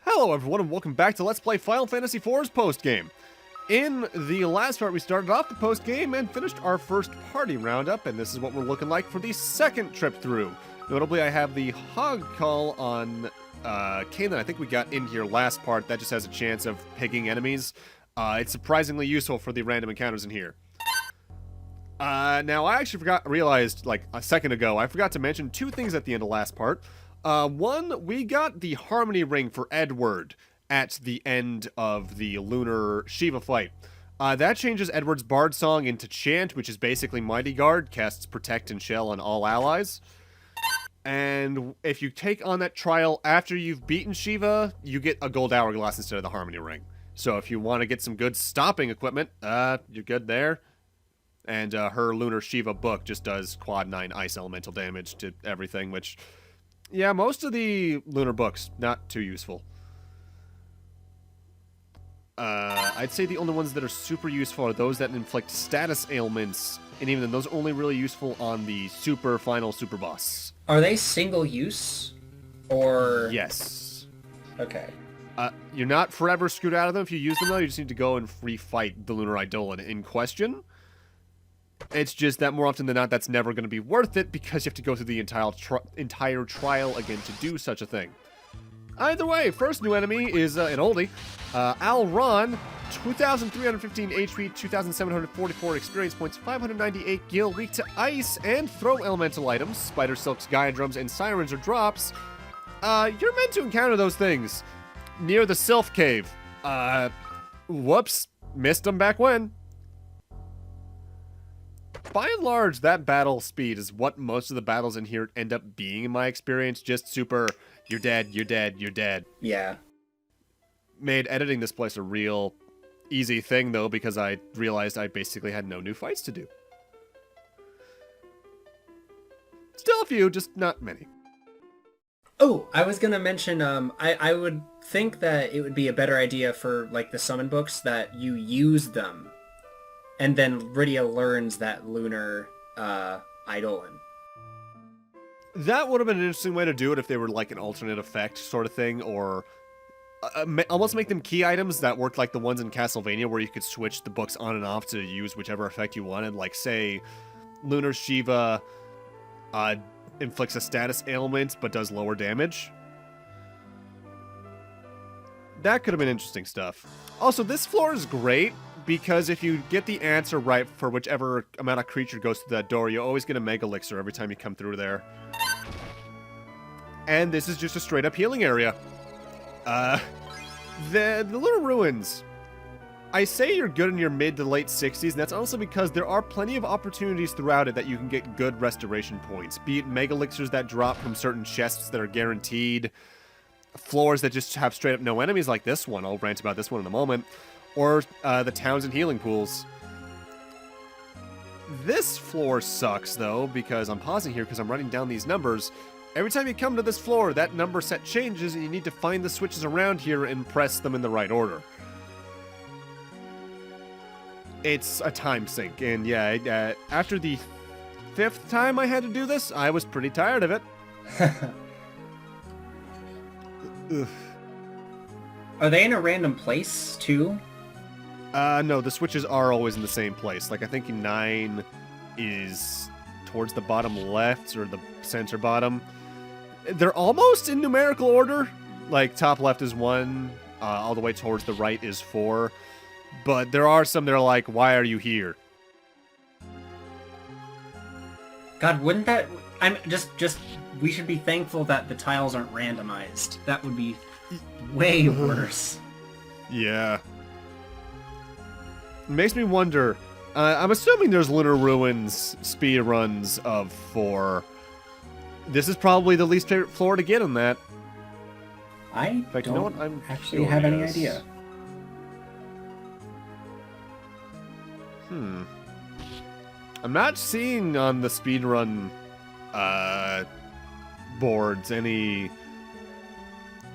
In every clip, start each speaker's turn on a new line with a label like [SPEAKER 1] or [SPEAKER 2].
[SPEAKER 1] Hello everyone and welcome back to Let's Play Final Fantasy IV's Postgame. In the last part we started off the postgame and finished our first party roundup, and this is what we're looking like for the second trip through. Notably I have the Hog Call on Kane that I think we got in here last part. That just has a chance of picking enemies. It's surprisingly useful for the random encounters in here. Now I actually realized like a second ago, I forgot to mention two things at the end of last part. One, we got the Harmony Ring for Edward at the end of the Lunar Shiva fight. That changes Edward's Bard Song into Chant, which is basically Mighty Guard, casts Protect and Shell on all allies. And if you take on that trial after you've beaten Shiva, you get a gold hourglass instead of the Harmony Ring. So if you want to get some good stopping equipment, you're good there. And her Lunar Shiva book just does quad 9 ice elemental damage to everything, which... yeah, most of the Lunar books, not too useful. I'd say the only ones that are super useful are those that inflict status ailments, and even then, those are only really useful on the final super boss.
[SPEAKER 2] Are they single use? Or...
[SPEAKER 1] yes.
[SPEAKER 2] Okay.
[SPEAKER 1] You're not forever screwed out of them if you use them, though. You just need to go and re-fight the Lunar Eidolon in question. It's just that more often than not, that's never going to be worth it because you have to go through the entire trial again to do such a thing. Either way, first new enemy is an oldie. Alron, 2,315 HP, 2,744 experience points, 598 gil, weak to ice, and throw elemental items. Spider Silks, Gaia Drums, and Sirens are drops. You're meant to encounter those things near the Sylph Cave. Whoops. Missed them back when. By and large, that battle speed is what most of the battles in here end up being, in my experience. Just super, you're dead, you're dead, you're dead.
[SPEAKER 2] Yeah.
[SPEAKER 1] Made editing this place a real easy thing, though, because I realized I basically had no new fights to do. Still a few, just not many.
[SPEAKER 2] Oh, I was gonna mention, I would think that it would be a better idea for, like, the summon books that you use them. And then Rydia learns that Lunar Eidolon.
[SPEAKER 1] That would have been an interesting way to do it if they were like an alternate effect sort of thing, or almost make them key items that worked like the ones in Castlevania where you could switch the books on and off to use whichever effect you wanted. Like, say, Lunar Shiva inflicts a status ailment but does lower damage. That could have been interesting stuff. Also, this floor is great, because if you get the answer right for whichever amount of creature goes through that door, you always get a Mega Elixir every time you come through there. And this is just a straight-up healing area. The Lunar Ruins. I say you're good in your mid to late 60s, and that's also because there are plenty of opportunities throughout it that you can get good restoration points. Be it Mega Elixirs that drop from certain chests that are guaranteed, floors that just have straight-up no enemies like this one. I'll rant about this one in a moment. Or the towns and healing pools. This floor sucks, though, because I'm pausing here because I'm writing down these numbers. Every time you come to this floor, that number set changes, and you need to find the switches around here and press them in the right order. It's a time sink, and yeah, after the 5th time I had to do this, I was pretty tired of it. Ugh.
[SPEAKER 2] Are they in a random place, too?
[SPEAKER 1] No, the switches are always in the same place. Like, I think 9 is towards the bottom left, or the center bottom. They're almost in numerical order. Like, top left is 1, all the way towards the right is 4. But there are some that are like, why are you here?
[SPEAKER 2] God, wouldn't that... I'm just... We should be thankful that the tiles aren't randomized. That would be way worse.
[SPEAKER 1] Yeah. It makes me wonder. I'm assuming there's Lunar Ruins speedruns of 4. This is probably the least favorite floor to get on that.
[SPEAKER 2] I
[SPEAKER 1] fact,
[SPEAKER 2] don't
[SPEAKER 1] you know what? I'm
[SPEAKER 2] actually have any idea.
[SPEAKER 1] I'm not seeing on the speedrun boards any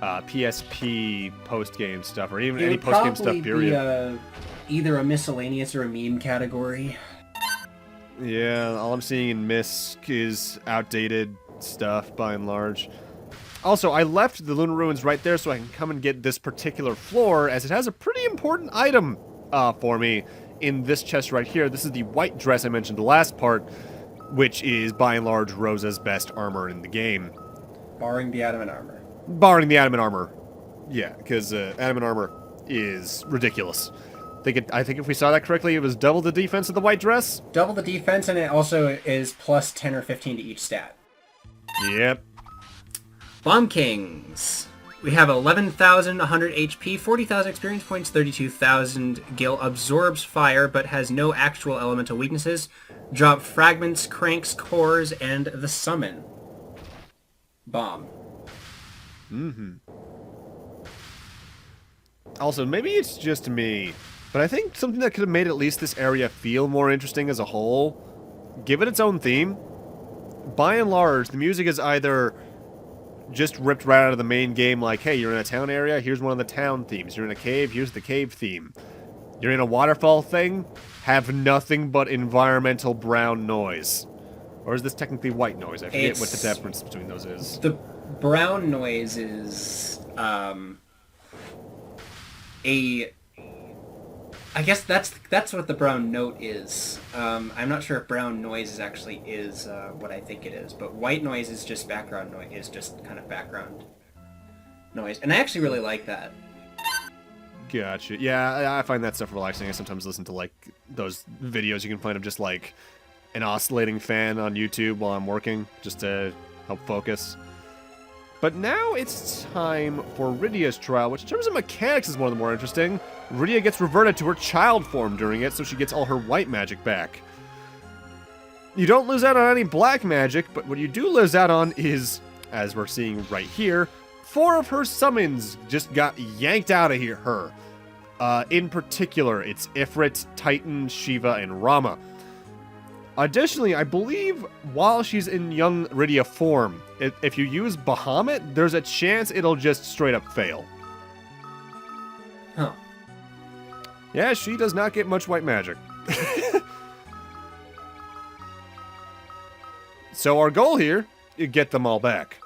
[SPEAKER 1] PSP post-game stuff, or even any post-game stuff, period.
[SPEAKER 2] Either a miscellaneous or a meme category.
[SPEAKER 1] Yeah, all I'm seeing in MISC is outdated stuff, by and large. Also, I left the Lunar Ruins right there so I can come and get this particular floor, as it has a pretty important item for me in this chest right here. This is the white dress I mentioned the last part, which is, by and large, Rosa's best armor in the game.
[SPEAKER 2] Barring the adamant armor.
[SPEAKER 1] Barring the adamant armor. Yeah, because adamant armor is ridiculous. I think if we saw that correctly, it was double the defense of the white dress?
[SPEAKER 2] Double the defense, and it also is plus 10 or 15 to each stat.
[SPEAKER 1] Yep.
[SPEAKER 2] Bomb Kings. We have 11,100 HP, 40,000 experience points, 32,000 gil, absorbs fire, but has no actual elemental weaknesses. Drop fragments, cranks, cores, and the summon. Bomb.
[SPEAKER 1] Mm-hmm. Also, maybe it's just me, but I think something that could have made at least this area feel more interesting as a whole, give it its own theme. By and large, the music is either just ripped right out of the main game, like, hey, you're in a town area, here's one of the town themes. You're in a cave, here's the cave theme. You're in a waterfall thing, have nothing but environmental brown noise. Or is this technically white noise? I forget what the difference between those is.
[SPEAKER 2] The brown noise is, I guess that's what the brown note is. I'm not sure if brown noise actually is what I think it is, but white noise is just background noise. Is just kind of background noise, and I actually really like that.
[SPEAKER 1] Gotcha. Yeah, I find that stuff relaxing. I sometimes listen to like those videos you can find of just like an oscillating fan on YouTube while I'm working, just to help focus. But now it's time for Rydia's trial, which in terms of mechanics is one of the more interesting. Rydia gets reverted to her child form during it, so she gets all her white magic back. You don't lose out on any black magic, but what you do lose out on is, as we're seeing right here, 4 of her summons just got yanked out of her. In particular, it's Ifrit, Titan, Shiva, and Rama. Additionally, I believe while she's in young Rydia form, if you use Bahamut, there's a chance it'll just straight up fail.
[SPEAKER 2] Huh.
[SPEAKER 1] Yeah, she does not get much white magic. So our goal here, is get them all back.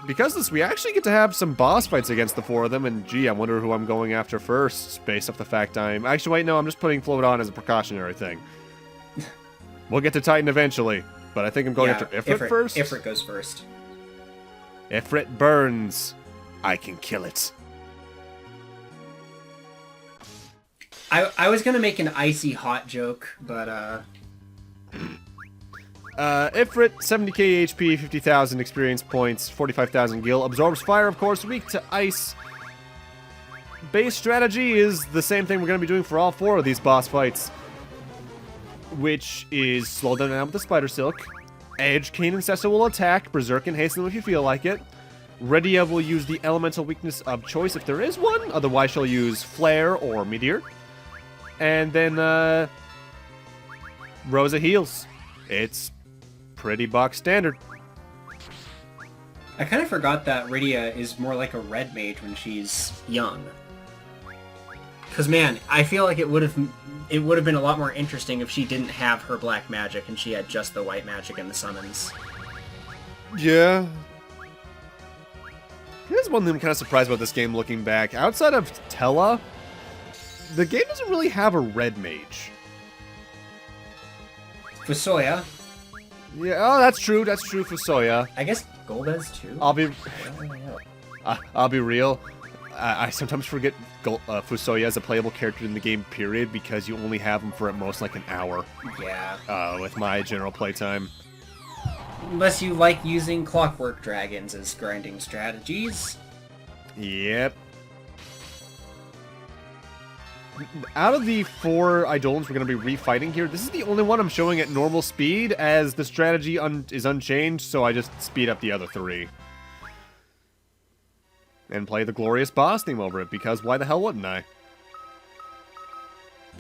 [SPEAKER 1] Because of this, we actually get to have some boss fights against the 4 of them, and gee, I wonder who I'm going after first, based off the fact I'm... Actually, wait, no, I'm just putting Float on as a precautionary thing. We'll get to Titan eventually, but I think I'm going after Ifrit first.
[SPEAKER 2] Ifrit goes first.
[SPEAKER 1] Ifrit burns. I can kill it.
[SPEAKER 2] I was gonna make an icy hot joke, but
[SPEAKER 1] Ifrit, 70k HP, 50,000 experience points, 45,000 gil. Absorbs fire, of course, weak to ice. Base strategy is the same thing we're going to be doing for all 4 of these boss fights, which is slow them down with the Spider Silk. Edge, Kane, and Cecil will attack. Berserk and hasten them if you feel like it. Rydia will use the elemental weakness of choice if there is one. Otherwise, she'll use Flare or Meteor. And then, Rosa heals. It's pretty box standard.
[SPEAKER 2] I kind of forgot that Rydia is more like a red mage when she's young. Because man, I feel like it would have been a lot more interesting if she didn't have her black magic and she had just the white magic and the summons.
[SPEAKER 1] Yeah. Here's one thing I'm kind of surprised about this game looking back. Outside of Tella, the game doesn't really have a red mage.
[SPEAKER 2] Fusoya.
[SPEAKER 1] Yeah, oh, that's true. That's true for Soya.
[SPEAKER 2] I guess Golbez too.
[SPEAKER 1] I'll be real. I sometimes forget Fusoya as a playable character in the game, period, because you only have him for at most like an hour.
[SPEAKER 2] Yeah.
[SPEAKER 1] With my general playtime.
[SPEAKER 2] Unless you like using clockwork dragons as grinding strategies.
[SPEAKER 1] Yep. Out of the 4 Eidolons we're going to be refighting here, this is the only one I'm showing at normal speed, as the strategy is unchanged, so I just speed up the other 3. And play the glorious boss theme over it, because why the hell wouldn't I?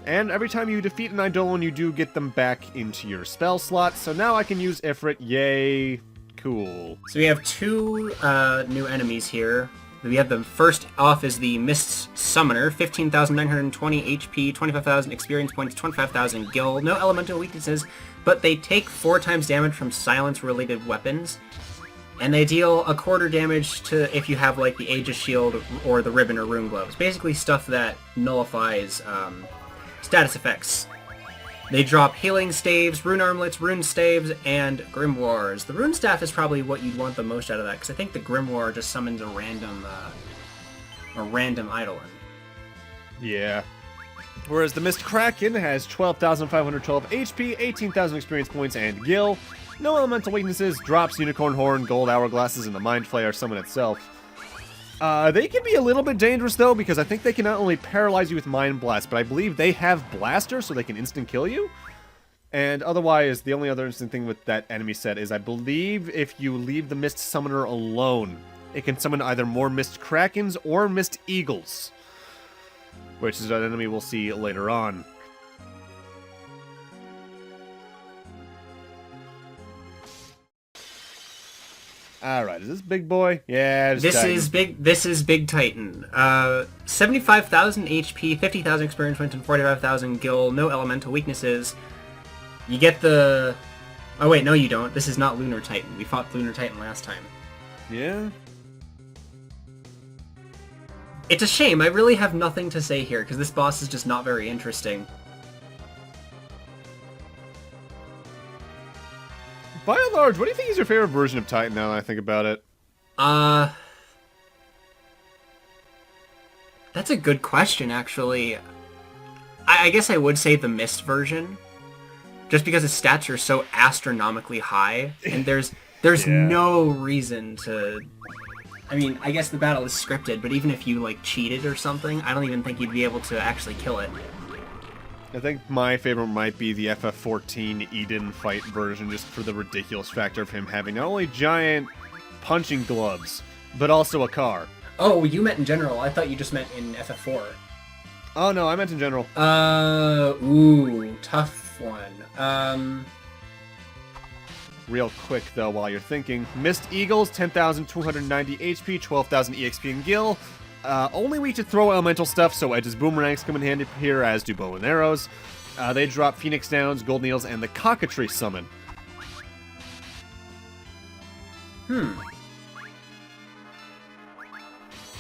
[SPEAKER 1] And every time you defeat an Eidolon, you do get them back into your spell slot, so now I can use Ifrit, yay, cool.
[SPEAKER 2] So we have 2 new enemies here. We have them first off is the Mist Summoner, 15,920 HP, 25,000 experience points, 25,000 gil, no elemental weaknesses, but they take 4 times damage from silence-related weapons. And they deal a quarter damage to if you have like the Aegis Shield or the Ribbon or Rune Gloves. Basically stuff that nullifies status effects. They drop Healing Staves, Rune Armlets, Rune Staves, and Grimoires. The Rune Staff is probably what you'd want the most out of that, because I think the Grimoire just summons a random Eidolon.
[SPEAKER 1] Yeah. Whereas the Mist Kraken has 12,512 HP, 18,000 experience points, and Gil. No elemental weaknesses, drops Unicorn Horn, Gold Hourglasses, and the Mind Flayer summon itself. They can be a little bit dangerous, though, because I think they can not only paralyze you with Mind Blast, but I believe they have Blaster, so they can instant kill you. And otherwise, the only other interesting thing with that enemy set is I believe if you leave the Mist Summoner alone, it can summon either more Mist Krakens or Mist Eagles, which is an enemy we'll see later on. Alright, is this big boy? Yeah,
[SPEAKER 2] this is Big Titan. 75,000 HP, 50,000 experience points, and 45,000 gil, no elemental weaknesses. You get the... Oh wait, no you don't. This is not Lunar Titan. We fought Lunar Titan last time.
[SPEAKER 1] Yeah?
[SPEAKER 2] It's a shame. I really have nothing to say here, because this boss is just not very interesting.
[SPEAKER 1] By and large, what do you think is your favorite version of Titan now that I think about it?
[SPEAKER 2] That's a good question, actually. I guess I would say the Mist version. Just because his stats are so astronomically high, and there's
[SPEAKER 1] Yeah.
[SPEAKER 2] no reason to... I mean, I guess the battle is scripted, but even if you, like, cheated or something, I don't even think you'd be able to actually kill it.
[SPEAKER 1] I think my favorite might be the FF14 Eden fight version, just for the ridiculous factor of him having not only giant punching gloves, but also a car.
[SPEAKER 2] Oh, you meant in general. I thought you just meant in FF4.
[SPEAKER 1] Oh no, I meant in general.
[SPEAKER 2] Ooh, tough one.
[SPEAKER 1] Real quick though, while you're thinking, Mist Eagles, 10,290 HP, 12,000 EXP and Gil. Only weak to throw elemental stuff, so Edge's boomerangs come in handy here, as do bow and arrows. They drop Phoenix Downs, Gold Needles, and the Cockatrice summon.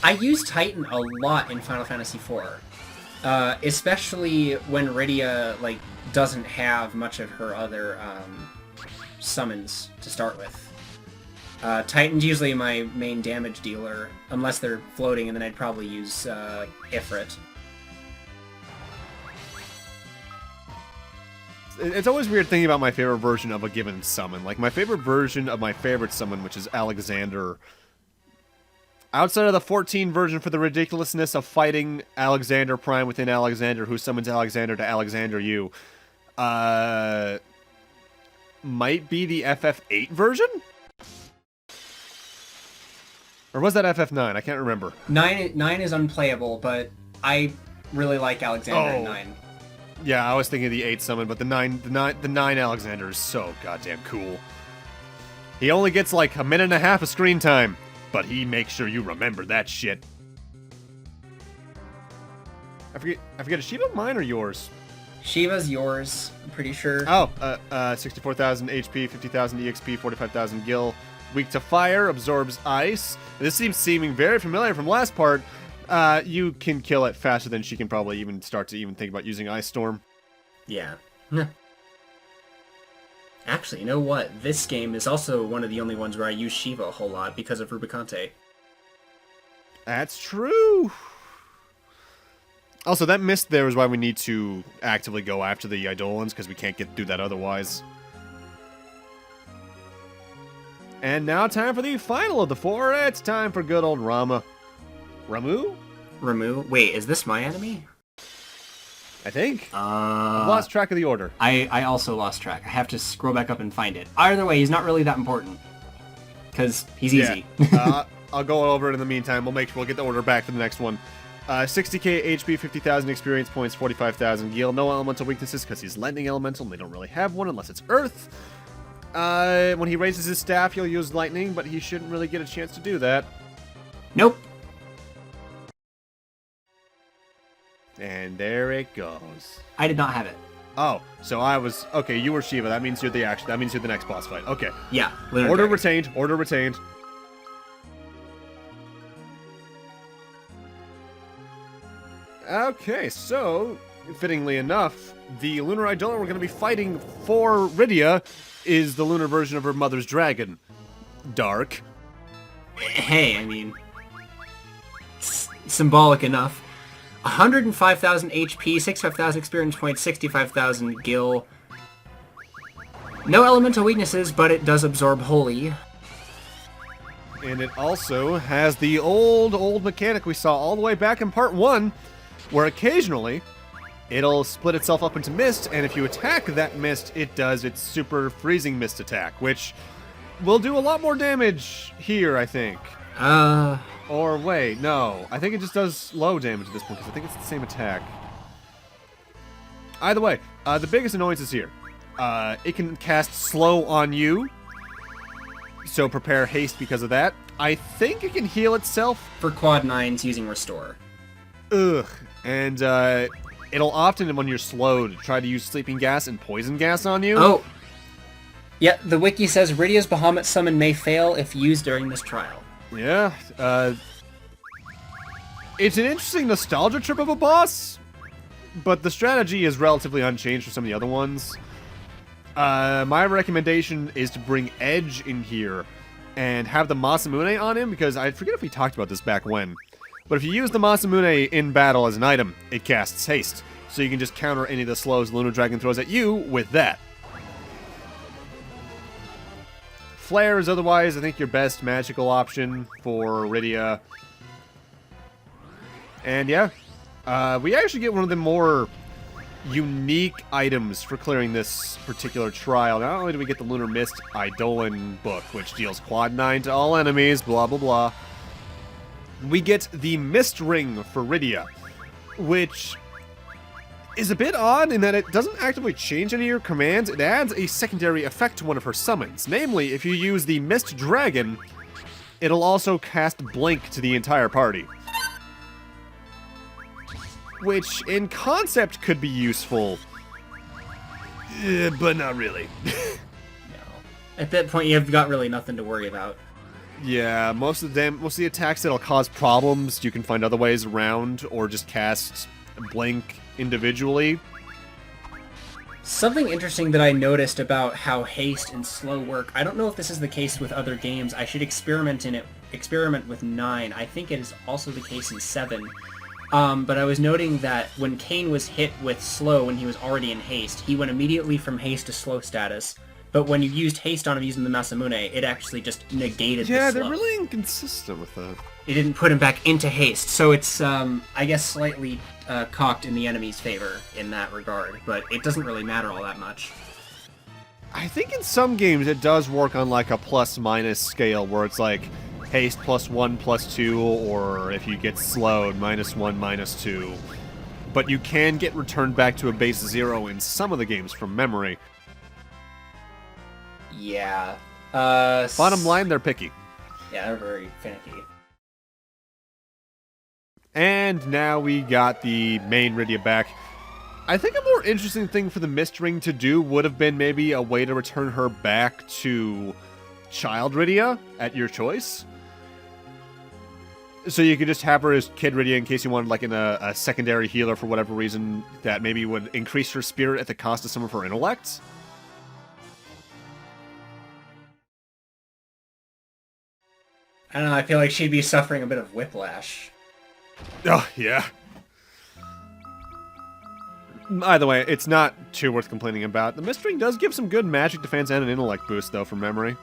[SPEAKER 2] I use Titan a lot in Final Fantasy IV. Especially when Rydia, like, doesn't have much of her other, summons to start with. Titan's usually my main damage dealer, unless they're floating, and then I'd probably use Ifrit.
[SPEAKER 1] It's always weird thinking about my favorite version of a given summon. Like, my favorite version of my favorite summon, which is Alexander. Outside of the 14 version for the ridiculousness of fighting Alexander Prime within Alexander, who summons Alexander to Alexander you, might be the FF8 version? Or was that FF9? I can't remember.
[SPEAKER 2] 9 is unplayable, but I really like Alexander in 9.
[SPEAKER 1] Yeah, I was thinking of the 8 summon, but the 9 Alexander is so goddamn cool. He only gets like a minute and a half of screen time, but he makes sure you remember that shit. I forget, is Shiva mine or yours?
[SPEAKER 2] Shiva's yours, I'm pretty sure.
[SPEAKER 1] Oh, 64,000 HP, 50,000 EXP, 45,000 gil. Weak to fire, absorbs ice. This seeming very familiar from last part. You can kill it faster than she can probably even start to even think about using Ice Storm.
[SPEAKER 2] Yeah. Actually, you know what? This game is also one of the only ones where I use Shiva a whole lot because of Rubicante.
[SPEAKER 1] That's true. Also, that mist there is why we need to actively go after the Eidolons, because we can't get through that otherwise. And now time for the final of the 4. It's time for good old Rama. Ramu?
[SPEAKER 2] Ramu? Wait, is this my enemy?
[SPEAKER 1] I think. I've lost track of the order.
[SPEAKER 2] I also lost track. I have to scroll back up and find it. Either way, he's not really that important. Because he's easy.
[SPEAKER 1] I'll go over it in the meantime. We'll get the order back for the next one. 60k HP, 50,000 experience points, 45,000 gil. No elemental weaknesses because he's lightning elemental and they don't really have one unless it's earth. When he raises his staff, he'll use lightning, but he shouldn't really get a chance to do that.
[SPEAKER 2] Nope.
[SPEAKER 1] And there it goes.
[SPEAKER 2] I did not have it.
[SPEAKER 1] Oh, so I was okay. You were Shiva. That means you're the action. That means you're the next boss fight. Okay.
[SPEAKER 2] Yeah. Lunar
[SPEAKER 1] Order
[SPEAKER 2] Dragon.
[SPEAKER 1] retained. Order retained. Okay, so fittingly enough, the Lunar Eidolon we're going to be fighting for Rydia is the lunar version of her mother's dragon, Dark.
[SPEAKER 2] Hey, I mean, symbolic enough. 105,000 HP, 65,000 experience points, 65,000 gil. No elemental weaknesses, but it does absorb holy.
[SPEAKER 1] And it also has the old mechanic we saw all the way back in part 1, where occasionally it'll split itself up into mist, and if you attack that mist, it does its super freezing mist attack, which will do a lot more damage here, I think. Or wait, no. I think it just does low damage at this point, because I think it's the same attack. Either way, the biggest annoyance is here. It can cast slow on you, so prepare haste because of that. I think it can heal itself.
[SPEAKER 2] For quad 9s using restore.
[SPEAKER 1] Ugh. And it'll often, when you're slowed, try to use sleeping gas and poison gas on you.
[SPEAKER 2] Oh! Yeah, the wiki says Rydia's Bahamut summon may fail if used during this trial.
[SPEAKER 1] Yeah, it's an interesting nostalgia trip of a boss, but the strategy is relatively unchanged from some of the other ones. My recommendation is to bring Edge in here and have the Masamune on him, because I forget if we talked about this back when. But if you use the Masamune in battle as an item, it casts haste, so you can just counter any of the slows Lunar Dragon throws at you with that. Flare is otherwise, I think, your best magical option for Rydia. And yeah, we actually get one of the more unique items for clearing this particular trial. Not only do we get the Lunar Mist Eidolon book, which deals quad 9 to all enemies, blah blah blah. We get the Mist Ring for Rydia, which is a bit odd in that it doesn't actively change any of your commands. It adds a secondary effect to one of her summons. Namely, if you use the Mist Dragon, it'll also cast Blink to the entire party. Which, in concept, could be useful, but not really.
[SPEAKER 2] No. At that point, you've got really nothing to worry about.
[SPEAKER 1] Yeah, most of the attacks that'll cause problems, you can find other ways around, or just cast Blink individually.
[SPEAKER 2] Something interesting that I noticed about how haste and slow work, I don't know if this is the case with other games, I should experiment with 9. I think it is also the case in 7. But I was noting that when Kain was hit with slow when he was already in haste, he went immediately from haste to slow status. But when you used haste on him using the Masamune, it actually just negated the slow.
[SPEAKER 1] Yeah, they're really inconsistent with that.
[SPEAKER 2] It didn't put him back into haste, so it's, I guess, slightly cocked in the enemy's favor in that regard, but it doesn't really matter all that much.
[SPEAKER 1] I think in some games it does work on like a plus-minus scale, where it's like haste +1, +2, or if you get slowed, -1, -2. But you can get returned back to a base 0 in some of the games from memory.
[SPEAKER 2] Yeah.
[SPEAKER 1] Bottom line, they're picky.
[SPEAKER 2] Yeah, they're very finicky.
[SPEAKER 1] And now we got the main Rydia back. I think a more interesting thing for the Mist Ring to do would have been maybe a way to return her back to Child Rydia at your choice. So you could just have her as Kid Rydia in case you wanted like a secondary healer for whatever reason that maybe would increase her spirit at the cost of some of her intellect.
[SPEAKER 2] I don't know, I feel like she'd be suffering a bit of whiplash.
[SPEAKER 1] Oh, yeah. Either way, it's not too worth complaining about. The Mist Ring does give some good magic defense and an intellect boost, though, from memory.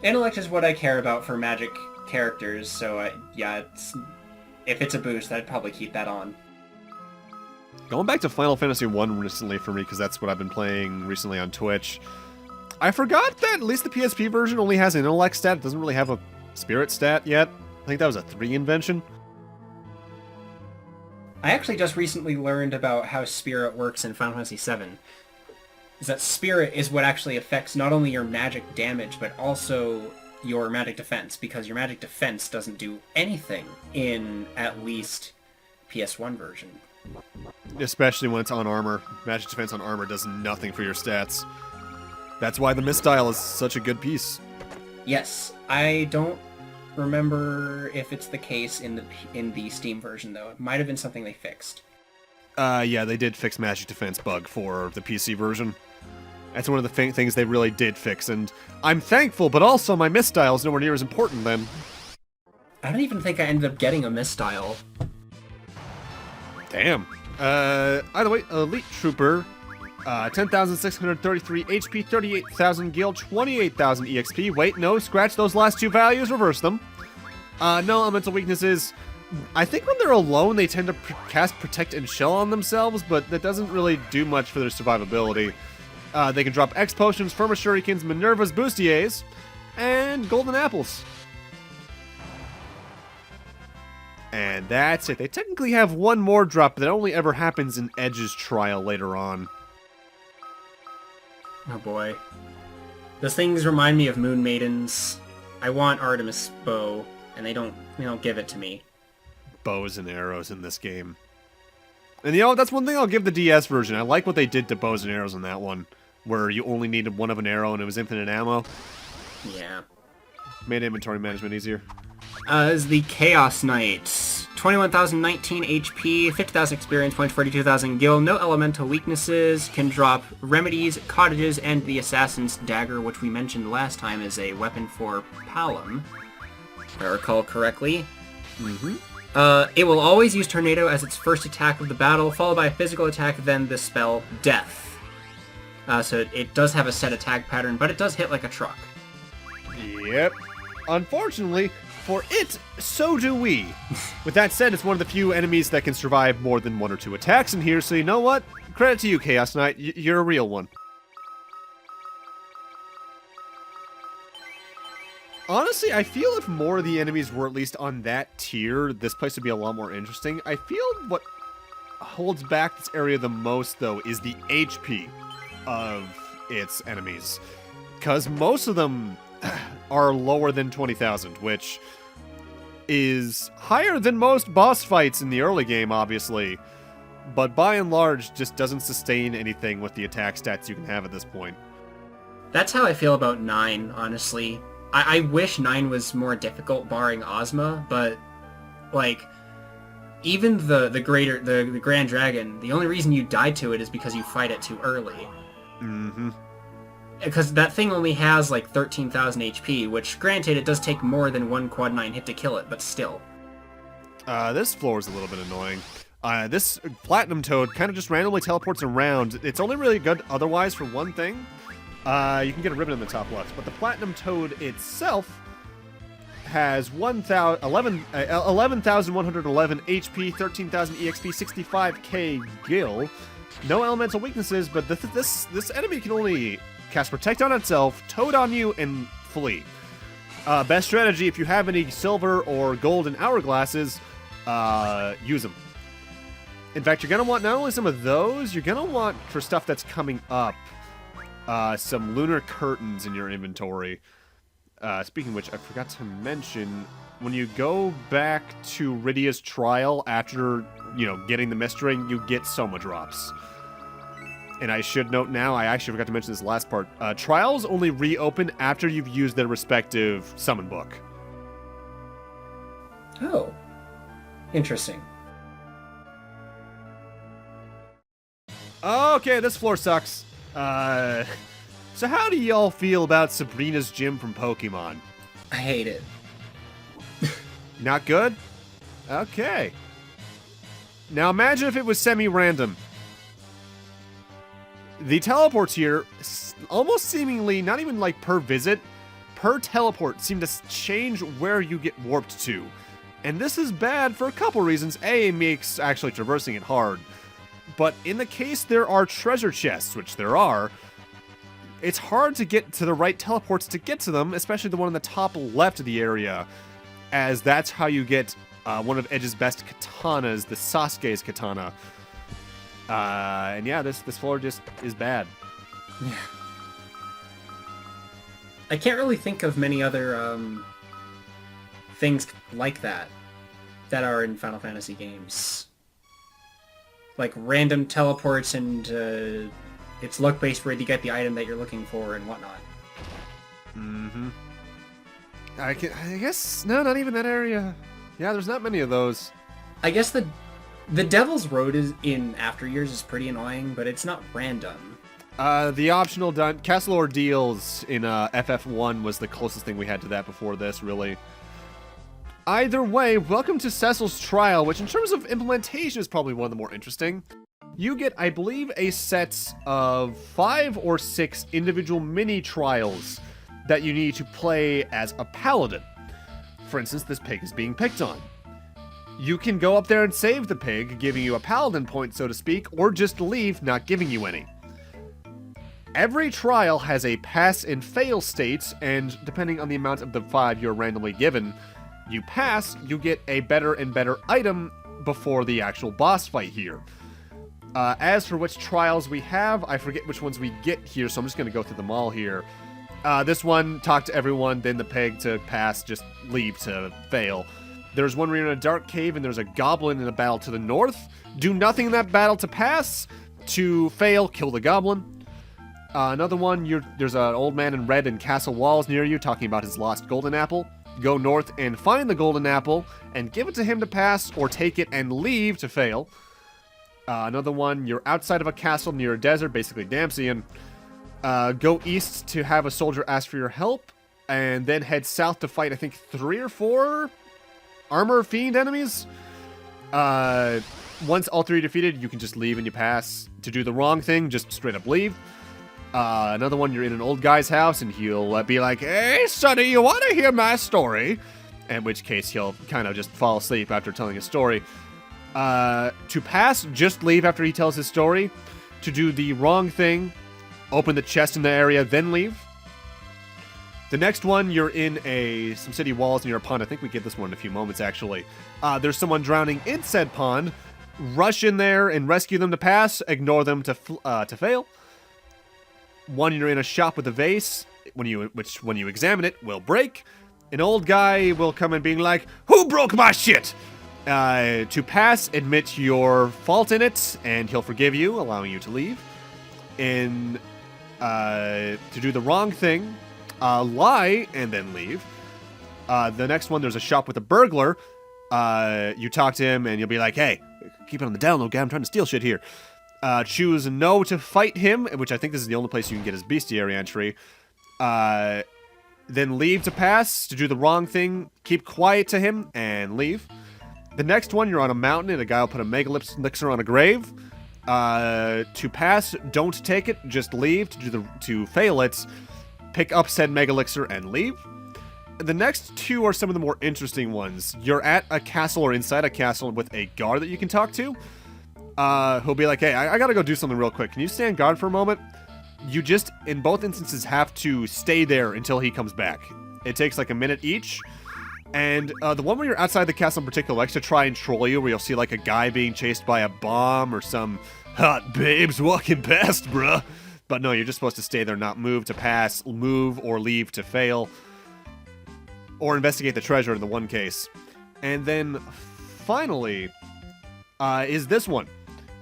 [SPEAKER 2] Intellect is what I care about for magic characters, so yeah, if it's a boost, I'd probably keep that on.
[SPEAKER 1] Going back to Final Fantasy 1 recently for me, because that's what I've been playing recently on Twitch, I forgot that at least the PSP version only has an intellect stat. It doesn't really have a spirit stat yet. I think that was a 3 invention.
[SPEAKER 2] I actually just recently learned about how spirit works in Final Fantasy VII. Is that spirit is what actually affects not only your magic damage, but also your magic defense, because your magic defense doesn't do anything in at least PS1 version.
[SPEAKER 1] Especially when it's on armor. Magic defense on armor does nothing for your stats. That's why the Mist Style is such a good piece.
[SPEAKER 2] Yes, I don't remember if it's the case in the Steam version though. It might have been something they fixed.
[SPEAKER 1] Yeah, they did fix magic defense bug for the PC version. That's one of the things they really did fix, and I'm thankful, but also my Mist Style is nowhere near as important then.
[SPEAKER 2] I don't even think I ended up getting a Mist Style.
[SPEAKER 1] Damn. Either way, Elite Trooper, 10,633 HP, 38,000 gil, 28,000 EXP. Wait, no, scratch those last two values, reverse them. No elemental weaknesses. I think when they're alone, they tend to cast Protect and Shell on themselves, but that doesn't really do much for their survivability. They can drop X Potions, Firma Shurikens, Minerva's Bustiers, and Golden Apples. And that's it. They technically have one more drop, but that only ever happens in Edge's trial later on.
[SPEAKER 2] Oh boy. Those things remind me of Moon Maidens. I want Artemis Bow, and they don't give it to me.
[SPEAKER 1] Bows and arrows in this game. And that's one thing I'll give the DS version. I like what they did to bows and arrows in that one, where you only needed one of an arrow and it was infinite ammo.
[SPEAKER 2] Yeah.
[SPEAKER 1] Made inventory management easier.
[SPEAKER 2] Is the Chaos Knight. 21,019 HP, 50,000 experience points, 42,000 gil, no elemental weaknesses, can drop remedies, cottages, and the Assassin's Dagger, which we mentioned last time is a weapon for Palom, if I recall correctly.
[SPEAKER 1] Mm-hmm.
[SPEAKER 2] It will always use Tornado as its first attack of the battle, followed by a physical attack, then the spell Death. So it does have a set attack pattern, but it does hit like a truck.
[SPEAKER 1] Yep. Unfortunately, for it, so do we. With that said, it's one of the few enemies that can survive more than one or two attacks in here, so you know what? Credit to you, Chaos Knight. You're a real one. Honestly, I feel if more of the enemies were at least on that tier, this place would be a lot more interesting. I feel what holds back this area the most, though, is the HP of its enemies. Because most of them are lower than 20,000, which is higher than most boss fights in the early game, obviously. But by and large, just doesn't sustain anything with the attack stats you can have at this point.
[SPEAKER 2] That's how I feel about 9, honestly. I wish 9 was more difficult, barring Ozma, but, like, even the Grand Dragon, the only reason you die to it is because you fight it too early.
[SPEAKER 1] Mm-hmm.
[SPEAKER 2] Because that thing only has, like, 13,000 HP, which, granted, it does take more than one Quad 9 hit to kill it, but still.
[SPEAKER 1] This floor is a little bit annoying. This Platinum Toad kind of just randomly teleports around. It's only really good otherwise for one thing. You can get a ribbon in the top left, but the Platinum Toad itself has 11,111 HP, 13,000 EXP, 65k gil. No elemental weaknesses, but this enemy can only cast Protect on itself, Toad on you, and flee. Best strategy, if you have any silver or golden hourglasses, use them. In fact, you're going to want not only some of those, you're going to want, for stuff that's coming up, some lunar curtains in your inventory. Speaking of which, I forgot to mention, when you go back to Rydia's trial after, getting the Mist Ring, you get Soma drops. And I should note now, I actually forgot to mention this last part, trials only reopen after you've used their respective summon book.
[SPEAKER 2] Oh. Interesting.
[SPEAKER 1] Okay, this floor sucks. So how do y'all feel about Sabrina's gym from Pokemon?
[SPEAKER 2] I hate it.
[SPEAKER 1] Not good? Okay. Now imagine if it was semi-random. The teleports here, almost seemingly, not even like per visit, per teleport, seem to change where you get warped to. And this is bad for a couple reasons. A, it makes actually traversing it hard. But in the case there are treasure chests, which there are, it's hard to get to the right teleports to get to them, especially the one in the top left of the area, as that's how you get one of Edge's best katanas, the Sasuke's katana. And yeah, this floor just is bad.
[SPEAKER 2] Yeah. I can't really think of many other things like that are in Final Fantasy games. like random teleports, and it's luck-based where you get the item that you're looking for and whatnot.
[SPEAKER 1] Mm-hmm. I guess, no, not even that area. Yeah, there's not many of those.
[SPEAKER 2] I guess the Devil's Road is in After Years is pretty annoying, but it's not random.
[SPEAKER 1] The optional Castle Ordeals in FF1 was the closest thing we had to that before this, really. Either way, welcome to Cecil's Trial, which in terms of implementation is probably one of the more interesting. You get, I believe, a set of 5 or 6 individual mini trials that you need to play as a paladin. For instance, this pig is being picked on. You can go up there and save the pig, giving you a paladin point, so to speak, or just leave, not giving you any. Every trial has a pass and fail state, and depending on the amount of the 5 you're randomly given, you pass, you get a better and better item before the actual boss fight here. As for which trials we have, I forget which ones we get here, so I'm just going to go through them all here. This one, talk to everyone, then the pig to pass, just leave to fail. There's one where you're in a dark cave and there's a goblin in a battle to the north. Do nothing in that battle to pass. To fail, kill the goblin. Another one, there's an old man in red in castle walls near you talking about his lost golden apple. Go north and find the golden apple and give it to him to pass, or take it and leave to fail. Another one, you're outside of a castle near a desert, basically Damsian. Go east to have a soldier ask for your help, and then head south to fight, I think, 3 or 4 armor fiend enemies. Once all 3 are defeated, you can just leave and you pass. To do the wrong thing, just straight up leave. Another one, you're in an old guy's house, and he'll be like, "Hey, sonny, you want to hear my story?" In which case, he'll kind of just fall asleep after telling his story. To pass, just leave after he tells his story. To do the wrong thing, open the chest in the area, then leave. The next one, you're in some city walls near a pond. I think we get this one in a few moments, actually. There's someone drowning in said pond. Rush in there and rescue them to pass. Ignore them to fail. One, you're in a shop with a vase, which when you examine it, will break. An old guy will come in being like, "Who broke my shit?" To pass, admit your fault in it, and he'll forgive you, allowing you to leave. To do the wrong thing, lie, and then leave. The next one, there's a shop with a burglar. You talk to him, and you'll be like, "Hey, keep it on the down low, guy. I'm trying to steal shit here." Choose no to fight him, which I think this is the only place you can get his bestiary entry. Then leave to pass. To do the wrong thing, keep quiet to him, and leave. The next one, you're on a mountain, and a guy will put a mega elixir on a grave. To pass, don't take it, just leave. To fail it, pick up said mega elixir and leave. The next 2 are some of the more interesting ones. You're at a castle or inside a castle with a guard that you can talk to. He'll be like, "Hey, I gotta go do something real quick. Can you stand guard for a moment?" You just, in both instances, have to stay there until he comes back. It takes like a minute each. And the one where you're outside the castle in particular likes to try and troll you, where you'll see like a guy being chased by a bomb or some hot babes walking past, bruh. But no, you're just supposed to stay there, not move to pass, move or leave to fail, or investigate the treasure in the one case. And then finally is this one.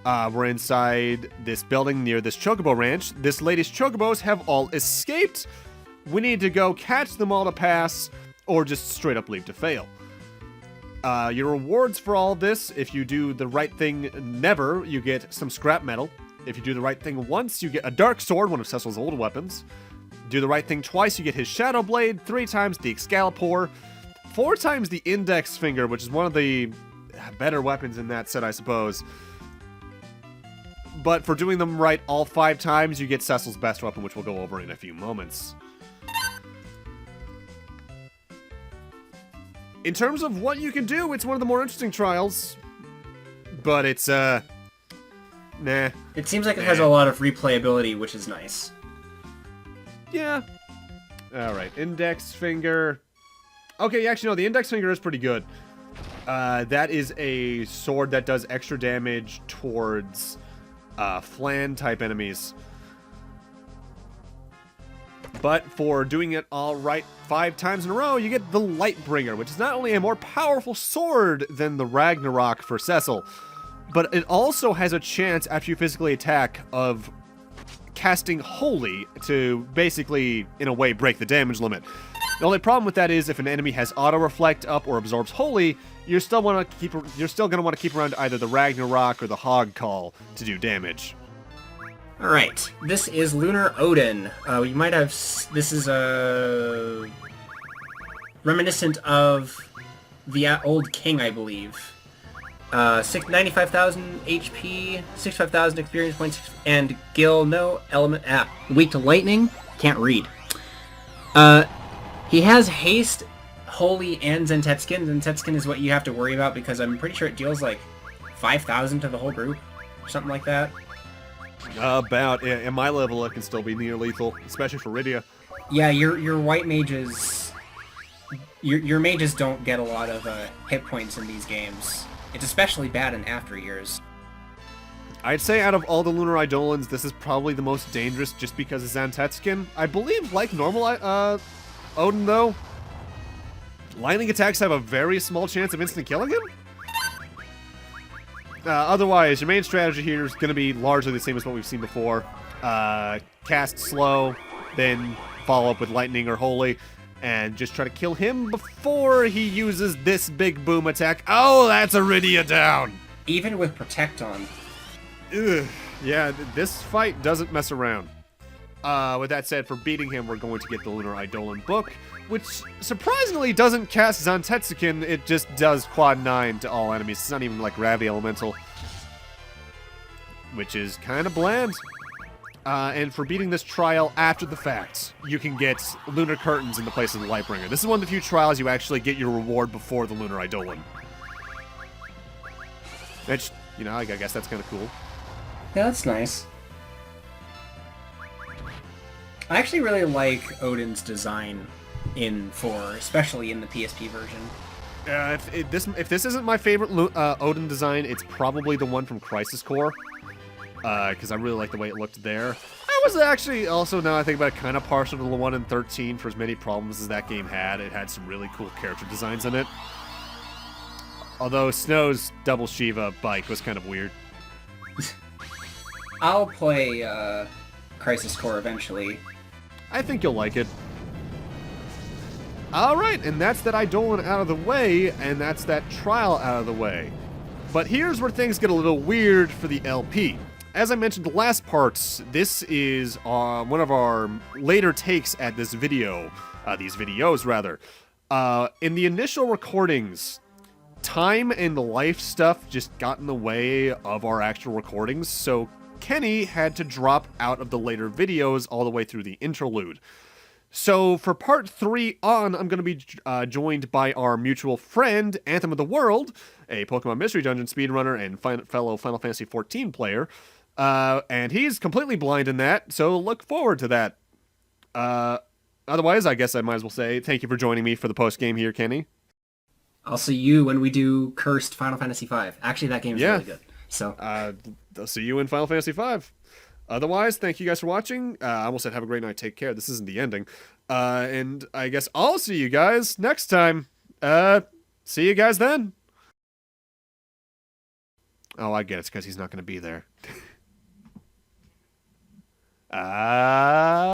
[SPEAKER 1] We're inside this building near this chocobo ranch. This lady's chocobos have all escaped. We need to go catch them all to pass, or just straight up leave to fail. Your rewards for all of this, if you do the right thing never, you get some scrap metal. If you do the right thing once, you get a dark sword, one of Cecil's old weapons. Do the right thing twice, you get his shadow blade. 3 times the Excalibur. 4 times the index finger, which is one of the better weapons in that set, I suppose. But for doing them right all 5 times, you get Cecil's best weapon, which we'll go over in a few moments. In terms of what you can do, it's one of the more interesting trials. But it's, nah.
[SPEAKER 2] It seems like it has a lot of replayability, which is nice.
[SPEAKER 1] Yeah. Alright, index finger. Okay, actually, no, the index finger is pretty good. That is a sword that does extra damage towards flan-type enemies. But for doing it all right 5 times in a row, you get the Lightbringer, which is not only a more powerful sword than the Ragnarok for Cecil, but it also has a chance after you physically attack of casting Holy to basically, in a way, break the damage limit. The only problem with that is if an enemy has auto reflect up or absorbs Holy, you're still going to want to keep around either the Ragnarok or the Hog Call to do damage.
[SPEAKER 2] Alright, this is Lunar Odin. You might have... This is reminiscent of the old king, I believe. 95,000 HP, 65,000 experience points, and Gil, no element... weak to lightning, can't read. He has haste, Holy, and Zentetskin. Zentetskin is what you have to worry about because I'm pretty sure it deals like 5,000 to the whole group, or something like that.
[SPEAKER 1] About. At my level, it can still be near lethal, especially for Rydia.
[SPEAKER 2] Yeah, your white mages... Your mages don't get a lot of hit points in these games. It's especially bad in after years.
[SPEAKER 1] I'd say out of all the Lunar Eidolons, this is probably the most dangerous just because of Zentetskin. I believe, like normal Odin, though, lightning attacks have a very small chance of instant killing him. Otherwise, your main strategy here is going to be largely the same as what we've seen before. Cast slow, then follow up with lightning or holy, and just try to kill him before he uses this big boom attack. Oh, that's a Rydia down!
[SPEAKER 2] Even with Protect on.
[SPEAKER 1] Ugh. Yeah, this fight doesn't mess around. With that said, for beating him, we're going to get the Lunar Eidolon book, which surprisingly doesn't cast Zantetsuken, it just does quad 9 to all enemies. It's not even like Gravity Elemental, which is kind of bland. And for beating this trial after the fact, you can get Lunar Curtains in the place of the Lightbringer. This is one of the few trials you actually get your reward before the Lunar Eidolon. Which, you know, I guess that's kind of cool.
[SPEAKER 2] Yeah, that's nice. I actually really like Odin's design in 4, especially in the PSP version.
[SPEAKER 1] If this isn't my favorite Odin design, it's probably the one from Crisis Core. Because I really like the way it looked there. I was actually also, now I think about it, kind of partial to the one in 13 for as many problems as that game had. It had some really cool character designs in it. Although Snow's double Shiva bike was kind of weird.
[SPEAKER 2] I'll play Crisis Core eventually.
[SPEAKER 1] I think you'll like it. Alright, and that's that Eidolon out of the way, and that's that trial out of the way. But here's where things get a little weird for the LP. As I mentioned the last parts, this is one of our later takes at this video, these videos rather. In the initial recordings, time and life stuff just got in the way of our actual recordings, so Kenny had to drop out of the later videos all the way through the interlude. So for part 3 on, I'm going to be joined by our mutual friend, Anthem of the World, a Pokemon Mystery Dungeon speedrunner and fellow Final Fantasy XIV player. And he's completely blind in that, so look forward to that. Otherwise, I guess I might as well say thank you for joining me for the post-game here, Kenny.
[SPEAKER 2] I'll see you when we do Cursed Final Fantasy V. Actually, that game is really good. So,
[SPEAKER 1] I'll see you in Final Fantasy V. Otherwise, thank you guys for watching. I almost said have a great night, take care. This isn't the ending. And I guess I'll see you guys next time. See you guys then. Oh, I get it. It's because he's not going to be there.